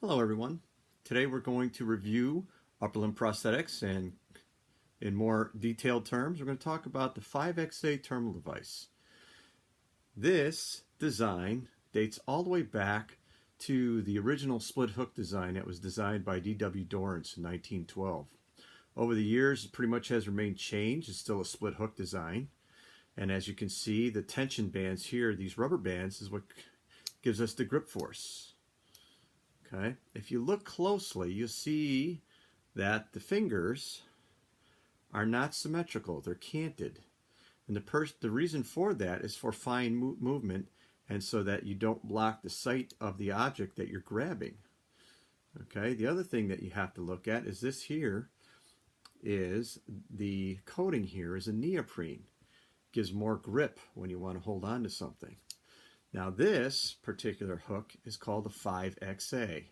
Hello everyone. Today we're going to review upper limb prosthetics, and in more detailed terms we're going to talk about the 5XA terminal device. This design dates all the way back to the original split hook design that was designed by D.W. Dorrance in 1912. Over the years it pretty much has remained changed. It's still a split hook design, and as you can see, the tension bands here, these rubber bands, is what gives us the grip force. Okay, if you look closely, you'll see that the fingers are not symmetrical, they're canted. And the reason for that is for fine movement, and so that you don't block the sight of the object that you're grabbing. Okay, the other thing that you have to look at is this here is the coating here is a neoprene. Gives more grip when you want to hold on to something. Now this particular hook is called a 5XA.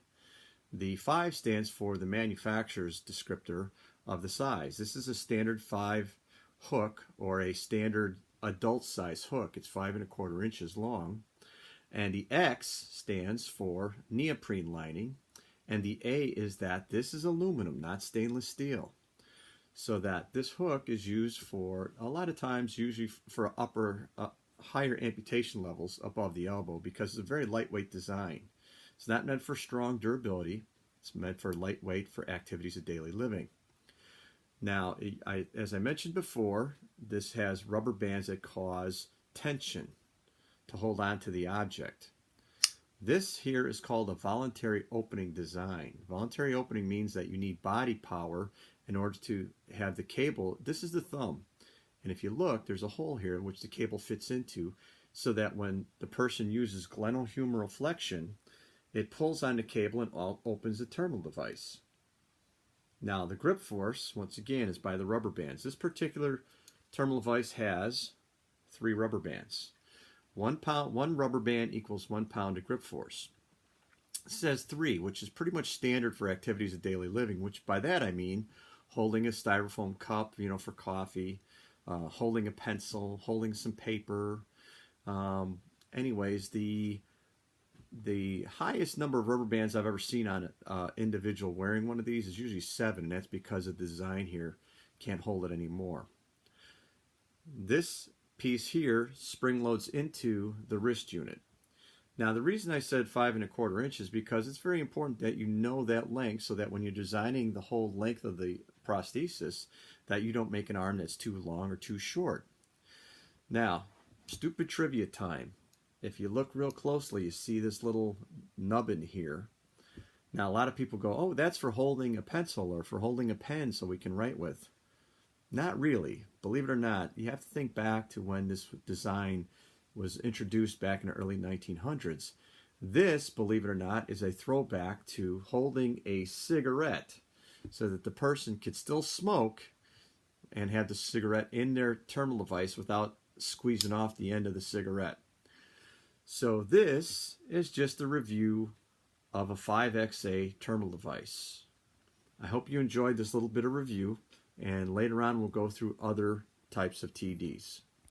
The 5 stands for the manufacturer's descriptor of the size. This is a standard 5 hook, or a standard adult size hook. It's 5 1/4 inches long. And the X stands for neoprene lining. And the A is that this is aluminum, not stainless steel. So that this hook is used for, a lot of times, usually for higher amputation levels above the elbow, because it's a very lightweight design. It's not meant for strong durability. It's meant for lightweight for activities of daily living. Now, as I mentioned before, this has rubber bands that cause tension to hold on to the object. This here is called a voluntary opening design. Voluntary opening means that you need body power in order to have the cable. This is the thumb. And if you look, there's a hole here which the cable fits into, so that when the person uses glenohumeral flexion, it pulls on the cable and opens the terminal device. Now the grip force, once again, is by the rubber bands. This particular terminal device has 3 rubber bands. 1 rubber band equals 1 pound of grip force. It says 3, which is pretty much standard for activities of daily living, which by that I mean holding a styrofoam cup, for coffee, holding a pencil, holding some paper. Anyways, the highest number of rubber bands I've ever seen on an individual wearing one of these is usually 7, and that's because of the design here. Can't hold it anymore. This piece here spring loads into the wrist unit. Now the reason I said 5 1/4 inches is because it's very important that you know that length, so that when you're designing the whole length of the prosthesis, that you don't make an arm that's too long or too short. Now, stupid trivia time. If you look real closely, you see this little nubbin here. Now a lot of people go, oh, that's for holding a pencil or for holding a pen so we can write with. Not really. Believe it or not, you have to think back to when this design was introduced back in the early 1900s. This, believe it or not, is a throwback to holding a cigarette, so that the person could still smoke and have the cigarette in their terminal device without squeezing off the end of the cigarette. So this is just a review of a 5XA terminal device. I hope you enjoyed this little bit of review, and later on we'll go through other types of TDs.